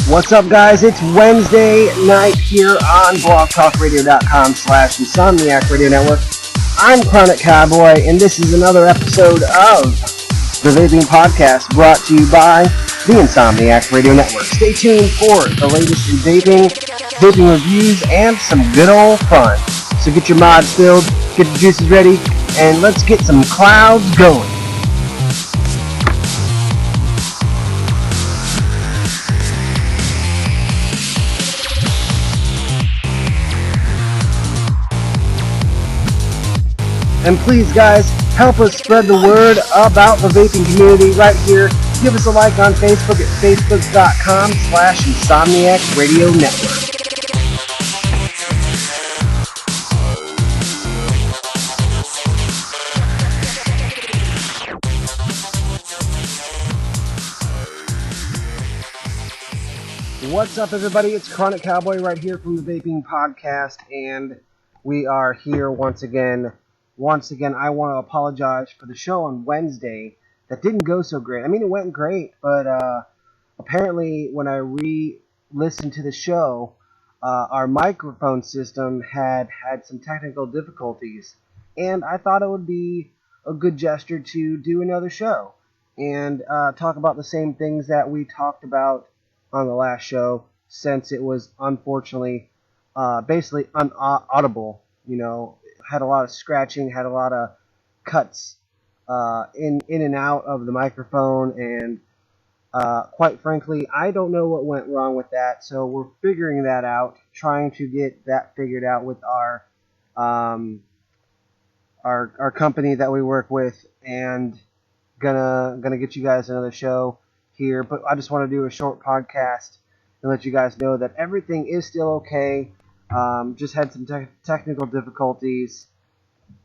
What's up, guys? It's Wednesday night here on blogtalkradio.com/Insomniac Radio Network. I'm Chronic Cowboy, and this is another episode of the Vaping Podcast brought to you by the Insomniac Radio Network. Stay tuned for the latest in vaping reviews, and some good old fun. So get your mods filled, get your juices ready, and let's get some clouds going. And please, guys, help us spread the word about the vaping community right here. Give us a like on Facebook at facebook.com/Insomniac Radio Network. What's up, everybody? It's Chronic Cowboy right here from the Vaping Podcast, and we are here once again. Once again, I want to apologize for the show on Wednesday that didn't go so great. I mean, it went great, but apparently when I re-listened to the show, our microphone system had some technical difficulties, and I thought it would be a good gesture to do another show and talk about the same things that we talked about on the last show, since it was unfortunately basically unaudible, had a lot of scratching, had a lot of cuts in and out of the microphone, and quite frankly, I don't know what went wrong with that, so we're figuring that out, trying to get that figured out with our company that we work with, and gonna get you guys another show here. But I just want to do a short podcast and let you guys know that everything is still okay. Just had some technical difficulties.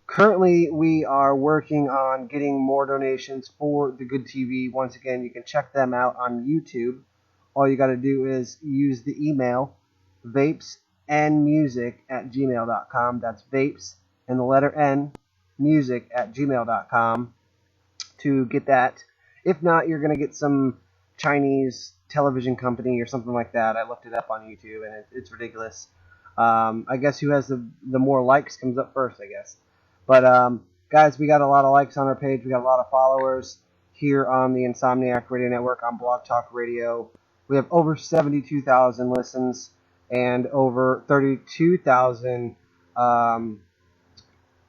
Currently, we are working on getting more donations for the Good TV. Once again, you can check them out on YouTube. All you got to do is use the email vapesandmusic@gmail.com. That's vapes and the letter N, music@gmail.com to get that. If not, you're going to get some Chinese television company or something like that. I looked it up on YouTube, and it's ridiculous. I guess who has the more likes comes up first, I guess. But guys, we got a lot of likes on our page. We got a lot of followers here on the Insomniac Radio Network on Blog Talk Radio. We have over 72,000 listens and over 32,000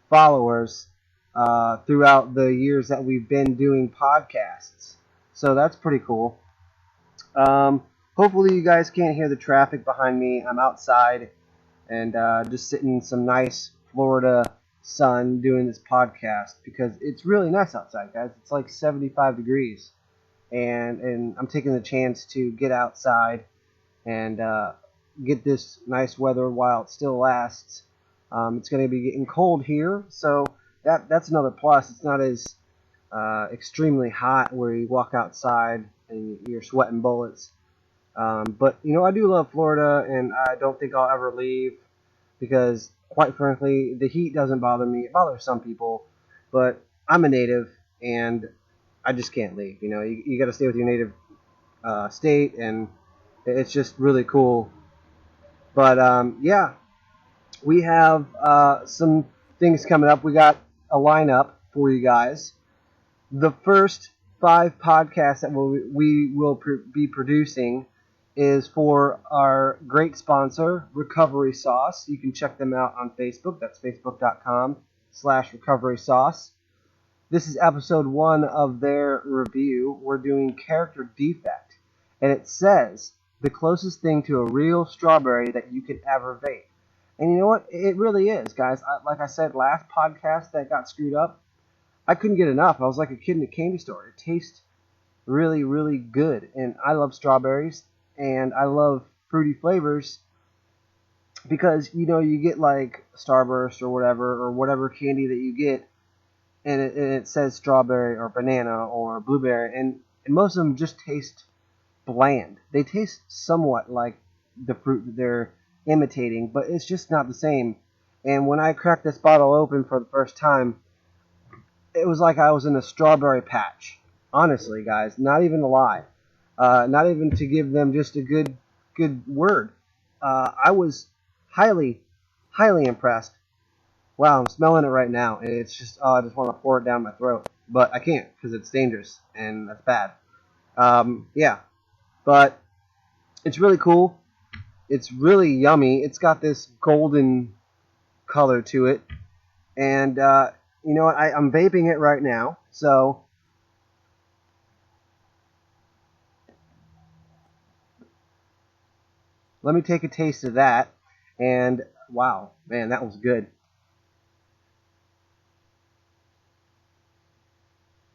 followers throughout the years that we've been doing podcasts. So that's pretty cool. Hopefully you guys can't hear the traffic behind me. I'm outside and just sitting in some nice Florida sun doing this podcast because it's really nice outside, guys. It's like 75 degrees, and I'm taking the chance to get outside and get this nice weather while it still lasts. It's going to be getting cold here, so that's another plus. It's not as extremely hot where you walk outside and you're sweating bullets. But, I do love Florida, and I don't think I'll ever leave because, quite frankly, the heat doesn't bother me. It bothers some people, but I'm a native, and I just can't leave. You got to stay with your native state, and it's just really cool. But, yeah, we have some things coming up. We got a lineup for you guys. The first 5 podcasts that we will be producing is for our great sponsor, Recovery Sauce. You can check them out on Facebook. That's facebook.com/Recovery Sauce. This is episode 1 of their review. We're doing Character Defect, and it says the closest thing to a real strawberry that you could ever vape. And you know what? It really is, guys. Like I said, last podcast that got screwed up, I couldn't get enough. I was like a kid in a candy store. It tastes really, really good, and I love strawberries. And I love fruity flavors because, you get like Starburst or whatever candy that you get, and it says strawberry or banana or blueberry, and most of them just taste bland. They taste somewhat like the fruit that they're imitating, but it's just not the same. And when I cracked this bottle open for the first time, it was like I was in a strawberry patch. Honestly, guys, not even a lie. Not even to give them just a good word. I was highly, highly impressed. Wow, I'm smelling it right now, and it's just, oh, I just want to pour it down my throat. But I can't, because it's dangerous, and that's bad. Yeah, but it's really cool. It's really yummy. It's got this golden color to it. And, you know what, I'm vaping it right now, so let me take a taste of that. And, wow, man, that was good.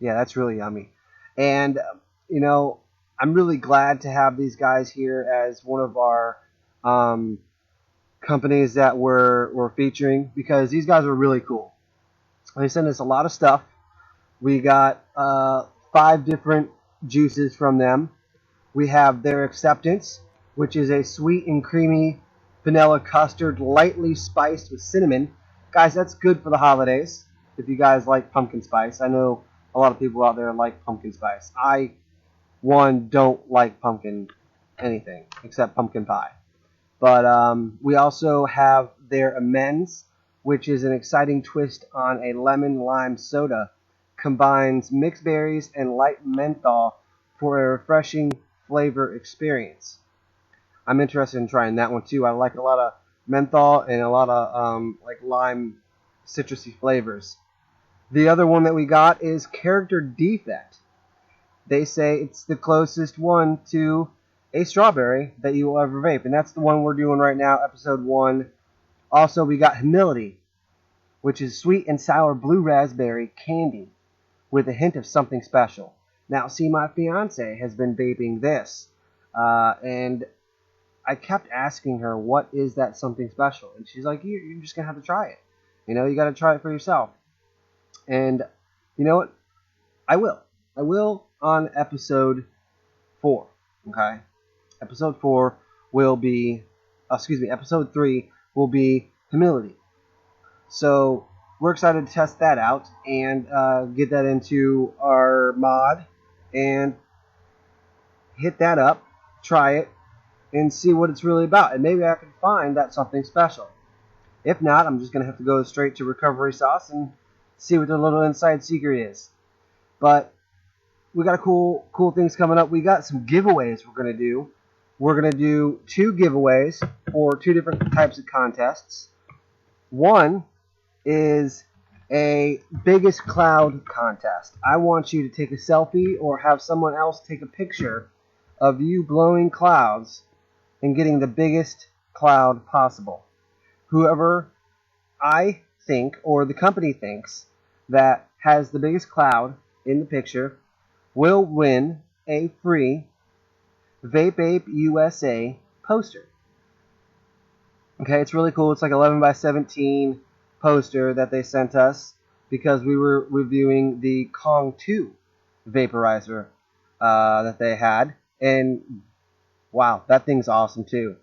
Yeah, that's really yummy. And, you know, I'm really glad to have these guys here as one of our um, companies that we're featuring, because these guys are really cool. They send us a lot of stuff. We got 5 different juices from them. We have their acceptance, which is a sweet and creamy vanilla custard, lightly spiced with cinnamon. Guys, that's good for the holidays. If you guys like pumpkin spice, I know a lot of people out there like pumpkin spice. I, one, don't like pumpkin anything except pumpkin pie. But we also have their amends, which is an exciting twist on a lemon lime soda. Combines mixed berries and light menthol for a refreshing flavor experience. I'm interested in trying that one too. I like a lot of menthol and a lot of like lime citrusy flavors. The other one that we got is Character Defect. They say it's the closest one to a strawberry that you will ever vape, and that's the one we're doing right now, episode 1. Also, we got Humility, which is sweet and sour blue raspberry candy with a hint of something special. Now, see, my fiance has been vaping this, and I kept asking her, what is that something special? And she's like, you're just going to have to try it. You know, you got to try it for yourself. And you know what? I will. I will on episode 4. Okay? Episode 4 will be, episode 3 will be Humility. So we're excited to test that out and get that into our mod and hit that up, try it, and see what it's really about. And maybe I can find that something special. If not, I'm just going to have to go straight to Recovery Sauce and see what the little inside secret is. But we got cool things coming up. We got some giveaways we're going to do. We're going to do 2 giveaways for 2 different types of contests. One is a biggest cloud contest. I want you to take a selfie or have someone else take a picture of you blowing clouds and getting the biggest cloud possible. Whoever I think, or the company thinks, that has the biggest cloud in the picture will win a free Vape USA poster. Okay, it's really cool. It's like 11 by 17 poster that they sent us because we were reviewing the Kong 2 vaporizer that they had. And wow, that thing's awesome too.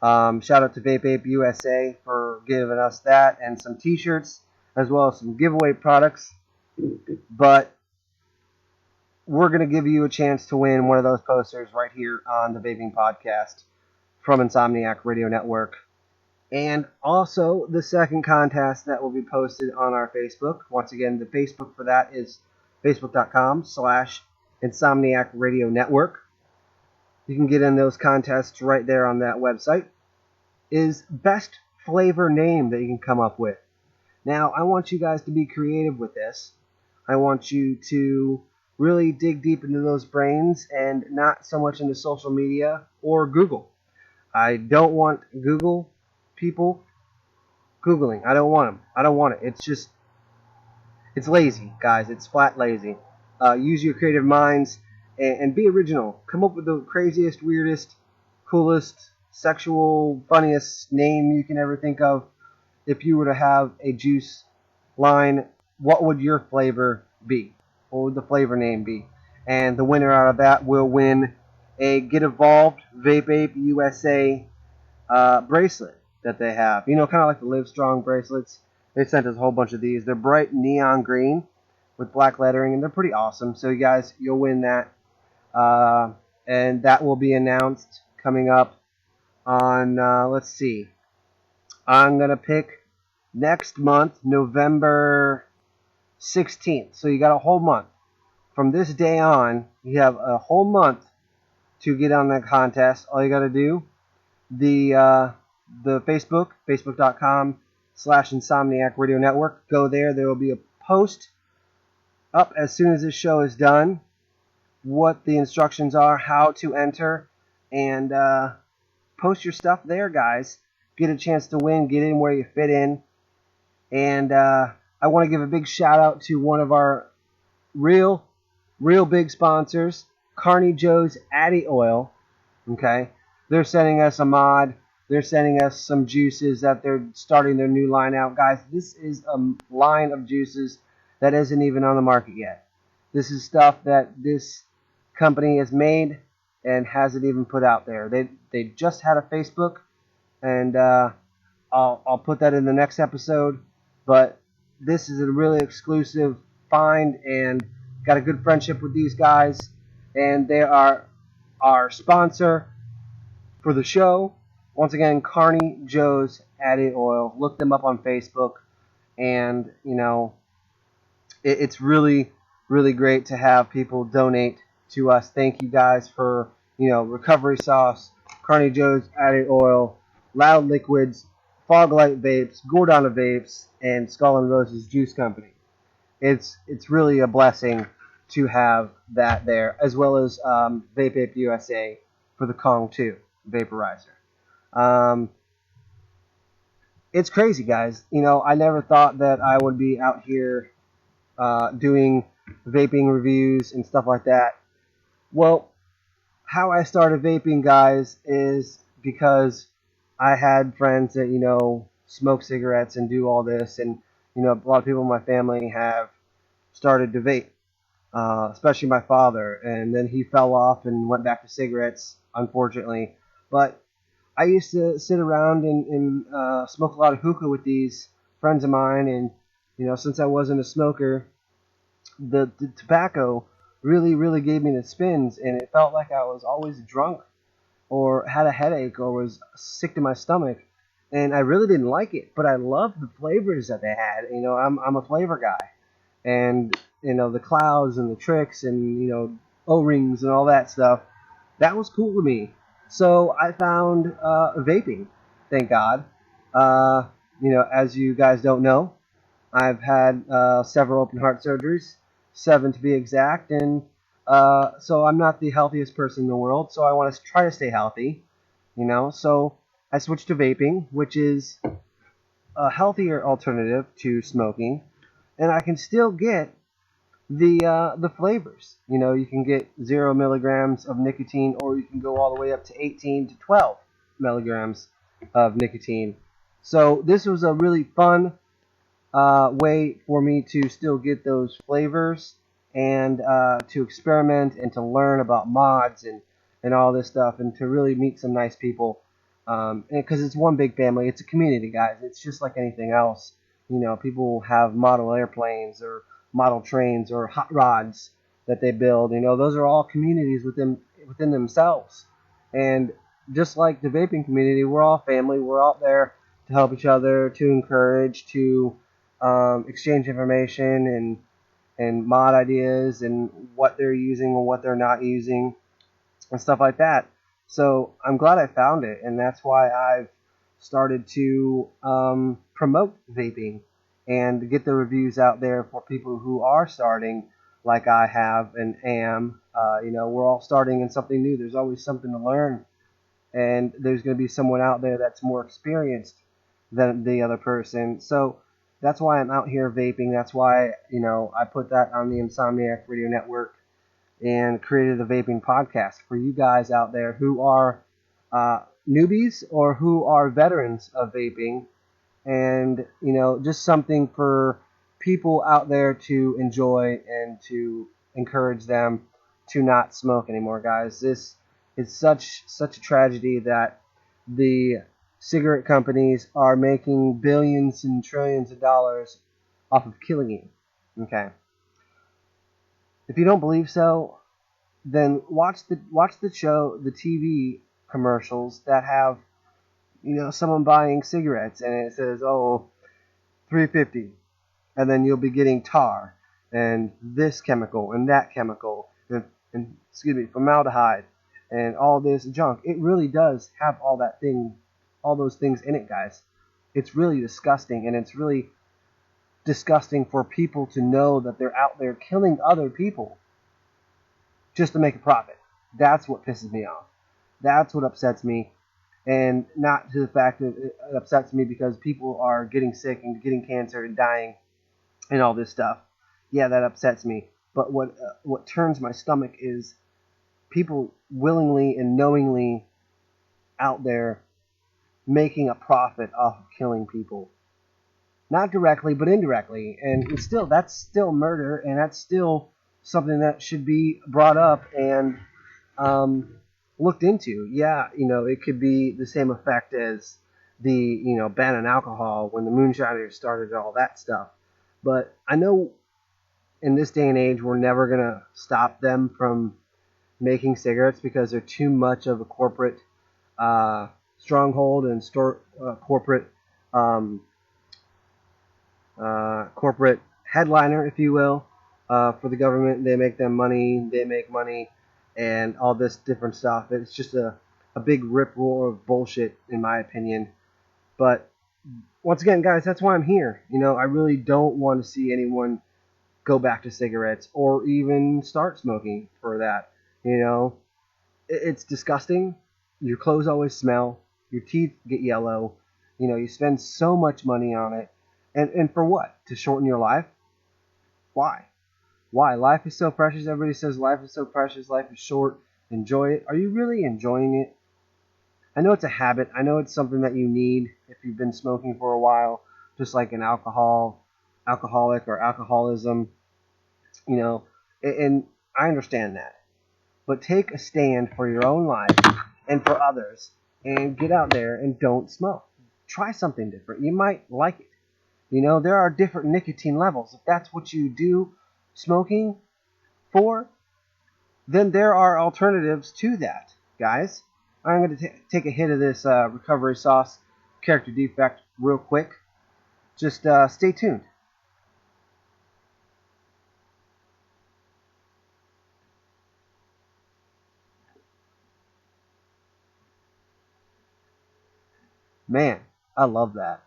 Shout out to Vape USA for giving us that and some t-shirts as well as some giveaway products. But we're going to give you a chance to win one of those posters right here on the Vaping Podcast from Insomniac Radio Network. And also the second contest that will be posted on our Facebook. Once again, the Facebook for that is facebook.com/Insomniac Radio Network. You can get in those contests right there on that website. Is best flavor name that you can come up with. Now, I want you guys to be creative with this. I want you to really dig deep into those brains and not so much into social media or Google. I don't want Google people Googling. I don't want them. I don't want it. It's lazy, guys. It's flat lazy. Use your creative minds and be original. Come up with the craziest, weirdest, coolest, sexual, funniest name you can ever think of. If you were to have a juice line, what would your flavor be? What would the flavor name be? And the winner out of that will win a Get Evolved Vape USA bracelet that they have. You know, kind of like the Live Strong bracelets. They sent us a whole bunch of these. They're bright neon green. with black lettering, and they're pretty awesome. So you guys, you'll win that. Uh, and that will be announced coming up on, let's see, I'm going to pick next month, November 16th. So you got a whole month. From this day on, you have a whole month to get on that contest. All you got to do, the Facebook, facebook.com/Insomniac Radio Network. Go there. There will be a post up as soon as this show is done, what the instructions are, how to enter, and post your stuff there, guys. Get a chance to win. Get in where you fit in. And I want to give a big shout out to one of our real big sponsors, Carney Joe's Addy Oil. Okay, they're sending us a mod. They're sending us some juices that they're starting their new line out. Guys, this is a line of juices that isn't even on the market yet. This is stuff that this company has made and hasn't even put out there. They just had a Facebook, and I'll put that in the next episode. But this is a really exclusive find, and got a good friendship with these guys, and they are our sponsor for the show. Once again, Carney Joe's Addy Oil. Look them up on Facebook, and it's really great to have people donate to us. Thank you guys for Recovery Sauce, Carney Joe's Addy Oil, Loud Liquids, Fog Light Vapes, Gordana Vapes, and Skull and Roses Juice Company. It's really a blessing to have that there, as well as Vape USA for the Kong 2 vaporizer. It's crazy, guys. I never thought that I would be out here doing vaping reviews and stuff like that. Well, how I started vaping, guys, is because I had friends that smoke cigarettes and do all this, and a lot of people in my family have started to vape, especially my father, and then he fell off and went back to cigarettes, unfortunately. But I used to sit around and smoke a lot of hookah with these friends of mine, and since I wasn't a smoker, the tobacco really gave me the spins, and it felt like I was always drunk or had a headache or was sick to my stomach, and I really didn't like it. But I loved the flavors that they had. I'm a flavor guy, and the clouds and the tricks and O-rings and all that stuff, that was cool to me. So I found vaping, thank God. As you guys don't know, I've had several open heart surgeries, 7 to be exact, and so I'm not the healthiest person in the world, so I want to try to stay healthy, so I switched to vaping, which is a healthier alternative to smoking, and I can still get the flavors. You can get 0 milligrams of nicotine, or you can go all the way up to 18 to 12 milligrams of nicotine. So this was a really fun way for me to still get those flavors and to experiment and to learn about mods and all this stuff, and to really meet some nice people, because it's one big family. It's a community, guys. It's just like anything else. People have model airplanes or model trains or hot rods that they build. Those are all communities within themselves. And just like the vaping community, we're all family. We're out there to help each other, to encourage, to exchange information and mod ideas and what they're using and what they're not using and stuff like that. So I'm glad I found it, and that's why I've started to promote vaping and get the reviews out there for people who are starting like I have and am. We're all starting in something new. There's always something to learn, and there's going to be someone out there that's more experienced than the other person. So that's why I'm out here vaping. That's why I put that on the Insomniac Radio Network and created the vaping podcast for you guys out there who are newbies or who are veterans of vaping, and just something for people out there to enjoy and to encourage them to not smoke anymore, guys. This is such a tragedy that the cigarette companies are making billions and trillions of dollars off of killing you. Okay. If you don't believe so, then watch the show, the TV commercials that have, someone buying cigarettes and it says, oh, 350, and then you'll be getting tar and this chemical and that chemical and excuse me, formaldehyde and all this junk. It really does have all those things in it, guys. It's really disgusting, and it's really disgusting for people to know that they're out there killing other people just to make a profit. That's what pisses me off. That's what upsets me. And not to the fact that it upsets me because people are getting sick and getting cancer and dying and all this stuff. Yeah, that upsets me. But what turns my stomach is people willingly and knowingly out there making a profit off of killing people. Not directly, but indirectly. And that's still murder, and that's still something that should be brought up and looked into. Yeah, it could be the same effect as the, ban on alcohol when the moonshiners started all that stuff. But I know in this day and age, we're never going to stop them from making cigarettes because they're too much of a corporate stronghold and corporate corporate headliner, if you will, for the government. They make money, and all this different stuff. It's just a big rip roar of bullshit, in my opinion. But once again, guys, that's why I'm here. I really don't want to see anyone go back to cigarettes or even start smoking for that. It's disgusting. Your clothes always smell. Your teeth get yellow. You spend so much money on it. And for what? To shorten your life? Why? Why? Life is so precious. Everybody says life is so precious. Life is short. Enjoy it. Are you really enjoying it? I know it's a habit. I know it's something that you need if you've been smoking for a while, just like an alcoholic or alcoholism, and I understand that. But take a stand for your own life and for others and get out there and don't smoke. Try something different. You might like it. There are different nicotine levels. If that's what you do smoking for, then there are alternatives to that, guys. I'm going to take a hit of this recovery sauce character defect real quick. Just stay tuned. Man, I love that.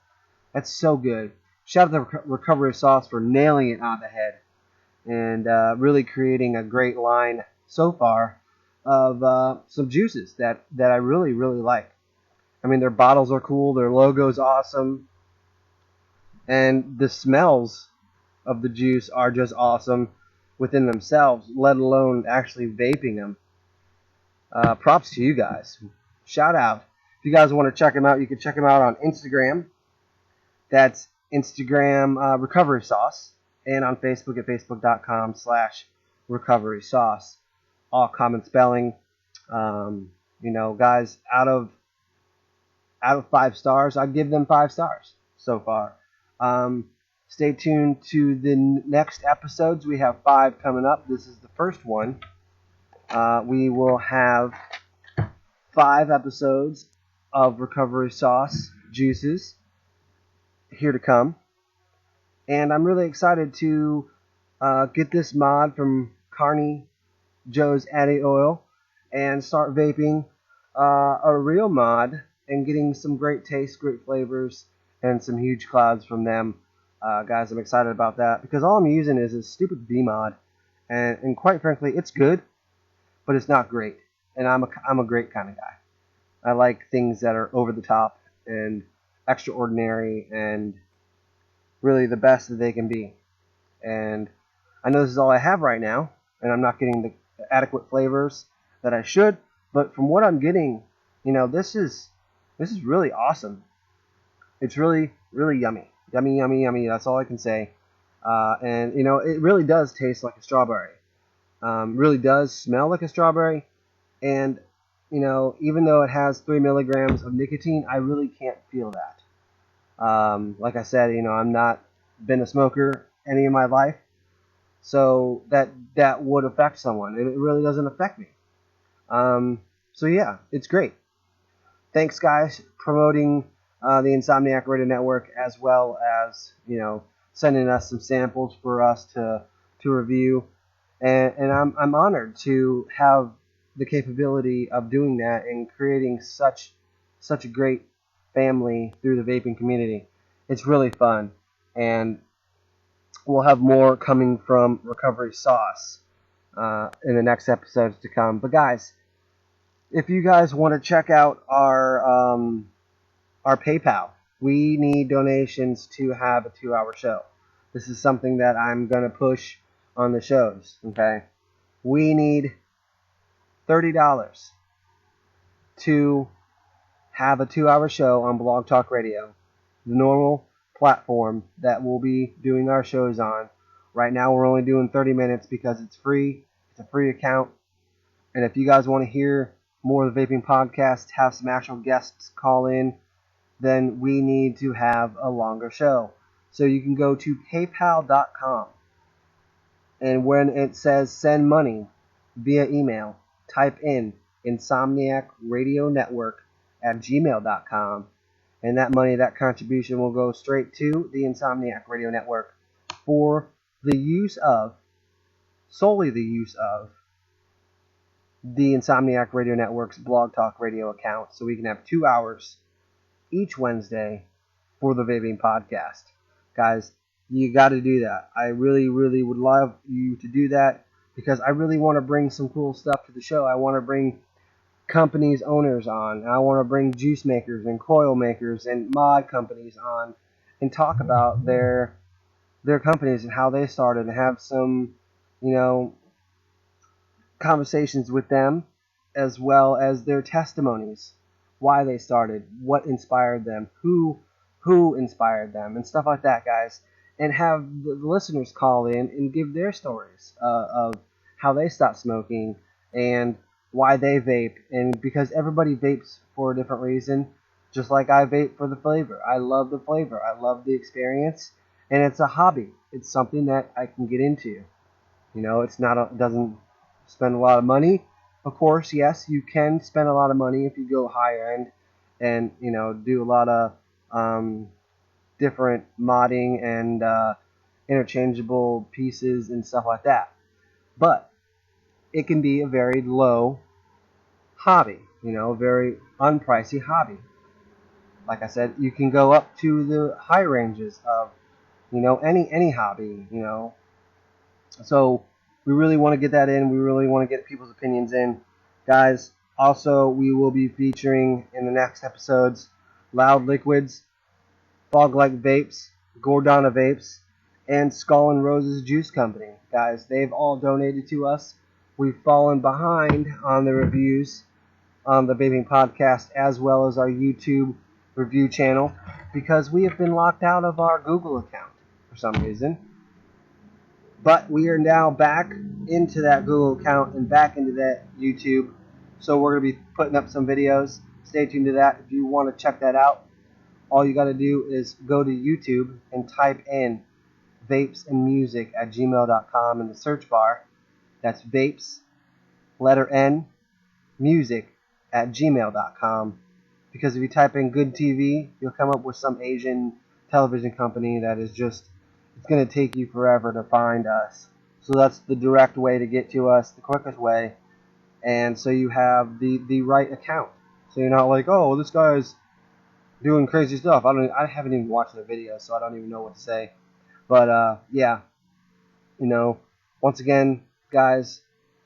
That's so good. Shout out to Recovery Sauce for nailing it on the head and really creating a great line so far of some juices that I really, really like. I mean, their bottles are cool, their logo's awesome, and the smells of the juice are just awesome within themselves, let alone actually vaping them. Props to you guys. Shout out. If you guys want to check them out, you can check them out on Instagram. That's Instagram Recovery Sauce, and on Facebook at facebook.com/recovery sauce. All common spelling. Guys, out of 5 stars, I give them 5 stars so far. Stay tuned to the next episodes. We have 5 coming up. This is the first one. We will have 5 episodes of Recovery Sauce juices here to come. And I'm really excited to get this mod from Carney Joe's Addy Oil and start vaping a real mod and getting some great taste, great flavors, and some huge clouds from them. Guys, I'm excited about that because all I'm using is a stupid V mod, and quite frankly, it's good, but it's not great. And I'm a great kind of guy. I like things that are over the top and extraordinary and really the best that they can be. And I know this is all I have right now, and I'm not getting the adequate flavors that I should, but from what I'm getting, this is really awesome. It's really, really yummy. Yummy, yummy, yummy. That's all I can say. And, it really does taste like a strawberry. Really does smell like a strawberry. And, even though it has 3 milligrams of nicotine, I really can't feel that. Like I said, I'm not been a smoker any of my life. so that would affect someone, and it really doesn't affect me. So yeah, it's great. Thanks, guys, promoting the Insomniac Radio Network, as well as sending us some samples for us to review, and I'm honored to have the capability of doing that and creating such a great family through the vaping community. It's really fun, and we'll have more coming from Recovery Sauce in the next episodes to come. But guys, if you guys want to check out our PayPal, we need donations to have a 2-hour show. This is something that I'm gonna push on the shows. Okay, we need $30 to have a 2-hour show on Blog Talk Radio, the normal platform that we'll be doing our shows on. Right now we're only doing 30 minutes because it's free. It's a free account. And if you guys want to hear more of the Vaping Podcast, have some actual guests call in, then we need to have a longer show. So you can go to paypal.com, and when it says send money via email, type in Insomniac Radio Network at gmail.com, and that money, that contribution will go straight to the Insomniac Radio Network for the use of, solely the use of, the Insomniac Radio Network's Blog Talk Radio account, so we can have 2 hours each Wednesday for the Vaping Podcast. Guys, you got to do that. I really, really would love you to do that, because I really want to bring some cool stuff to the show. I want to bring companies' owners on. I want to bring juice makers and coil makers and mod companies on and talk about their companies and how they started, and have some, conversations with them, as well as their testimonies, why they started, what inspired them, who inspired them, and stuff like that, guys. And have the listeners call in and give their stories of how they stopped smoking and why they vape. And because everybody vapes for a different reason, just like I vape for the flavor. I love the flavor. I love the experience, and it's a hobby. It's something that I can get into. It's not it doesn't spend a lot of money. Of course, yes, you can spend a lot of money if you go higher end and do a lot of different modding and interchangeable pieces and stuff like that. But it can be a very low hobby, a very unpricey hobby. Like I said, you can go up to the high ranges of any hobby. So we really want to get that in. We really want to get people's opinions in. Guys, also, we will be featuring in the next episodes Loud Liquids, Fog Like Vapes, Gordana Vapes, and Skull and Roses Juice Company. Guys, they've all donated to us. We've fallen behind on the reviews on the Vaping Podcast, as well as our YouTube review channel, because we have been locked out of our Google account for some reason. But we are now back into that Google account and back into that YouTube. So we're going to be putting up some videos. Stay tuned to that. If you want to check that out, all you got to do is go to YouTube and type in vapes and music at gmail.com in the search bar. That's vapes, letter N, music at gmail.com. Because if you type in good TV, you'll come up with some Asian television company that is just, it's going to take you forever to find us. So that's the direct way to get to us, the quickest way. And so you have the right account. So you're not like, oh, this guy's doing crazy stuff. I haven't even watched the video, so I don't even know what to say. But yeah, once again, guys,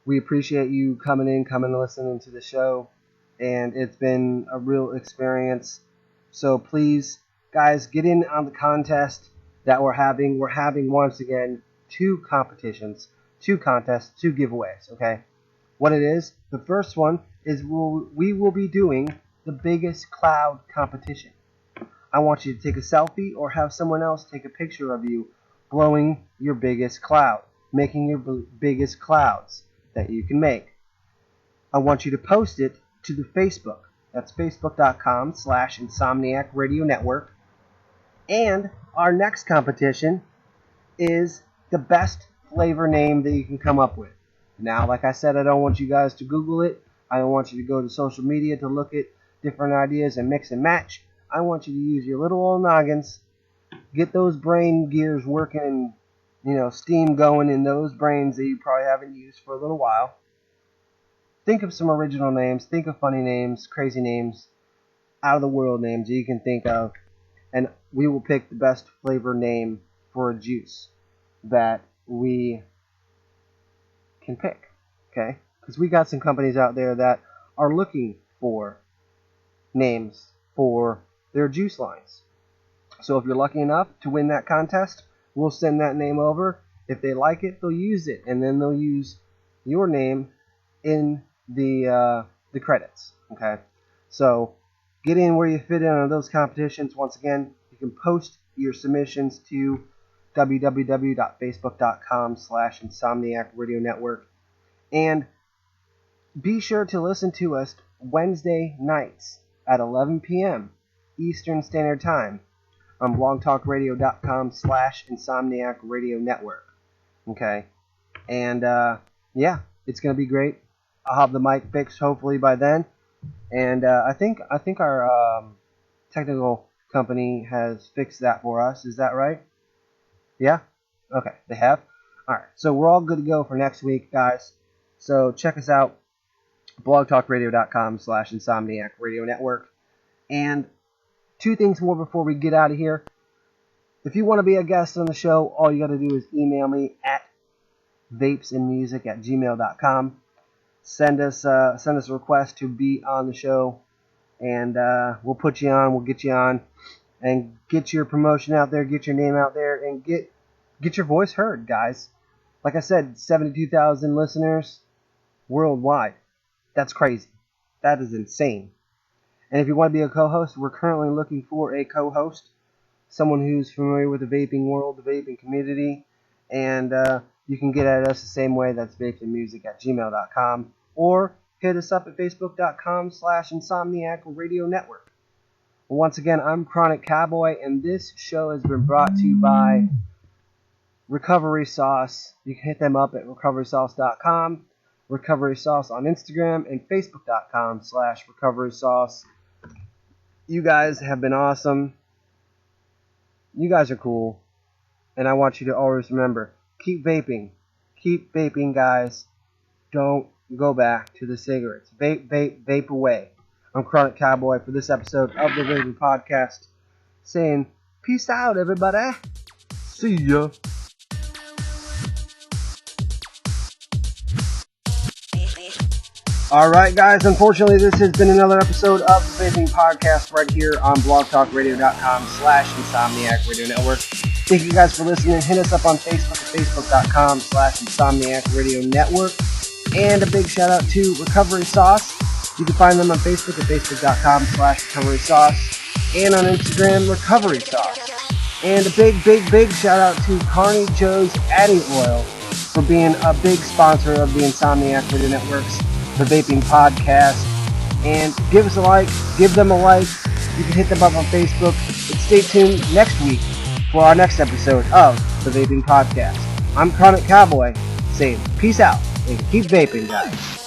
we appreciate you coming and listening to the show, and it's been a real experience. So please, guys, get in on the contest that we're having. We're having, once again, 2 competitions, 2 contests, 2 giveaways. Okay, what it is? The first one is we will be doing the biggest cloud competition. I want you to take a selfie or have someone else take a picture of you blowing your biggest cloud, making your biggest clouds that you can make. I want you to post it to the Facebook. That's facebook.com/Insomniac Radio Network. And our next competition is the best flavor name that you can come up with. Now, like I said, I don't want you guys to Google it. I don't want you to go to social media to look at different ideas and mix and match. I want you to use your little old noggins, get those brain gears working, and steam going in those brains that you probably haven't used for a little while. Think of some original names. Think of funny names, crazy names, out of the world names that you can think of, and we will pick the best flavor name for a juice that we can pick. Okay? Because we got some companies out there that are looking for names for their juice lines. So if you're lucky enough to win that contest, we'll send that name over. If they like it, they'll use it, and then they'll use your name in the credits. Okay, so get in where you fit in on those competitions. Once again, you can post your submissions to www.facebook.com/Insomniac Radio Network, and be sure to listen to us Wednesday nights at 11 p.m. Eastern Standard Time on blogtalkradio.com/Insomniac Radio Network. Okay, and yeah, it's gonna be great. I'll have the mic fixed hopefully by then, and I think our technical company has fixed that for us. Is that right? Yeah. Okay, they have. All right, so we're all good to go for next week, guys. So check us out, blogtalkradio.com/Insomniac Radio Network. And two things more before we get out of here. If you want to be a guest on the show, all you got to do is email me at vapesandmusic@gmail.com. Send us a request to be on the show, and we'll put you on. We'll get you on, and get your promotion out there, get your name out there, and get your voice heard, guys. Like I said, 72,000 listeners worldwide. That's crazy. That is insane. And if you want to be a co-host, we're currently looking for a co-host, someone who's familiar with the vaping world, the vaping community, and you can get at us the same way. That's vapingmusic@gmail.com, or hit us up at facebook.com/Insomniac Radio Network. Once again, I'm Chronic Cowboy, and this show has been brought to you by Recovery Sauce. You can hit them up at recoverysauce.com, Recovery Sauce on Instagram, and facebook.com/Recovery Sauce. You guys have been awesome. You guys are cool. And I want you to always remember, keep vaping. Keep vaping, guys. Don't go back to the cigarettes. Vape, vape, vape away. I'm Chronic Cowboy for this episode of the Vaping Podcast, saying peace out, everybody. See ya. Alright, guys, unfortunately this has been another episode of the Vaping Podcast right here on blogtalkradio.com/Insomniac Radio Network. Thank you guys for listening. Hit us up on Facebook at facebook.com/Insomniac Radio Network. And a big shout out to Recovery Sauce. You can find them on Facebook at facebook.com/Recovery Sauce, and on Instagram, Recovery Sauce. And a big shout out to Carney Joe's Adding Oil for being a big sponsor of the Insomniac Radio Network's The Vaping Podcast. And give us a like, give them a like. You can hit them up on Facebook. And stay tuned next week for our next episode of The Vaping Podcast. I'm Chronic Cowboy saying peace out and keep vaping, guys.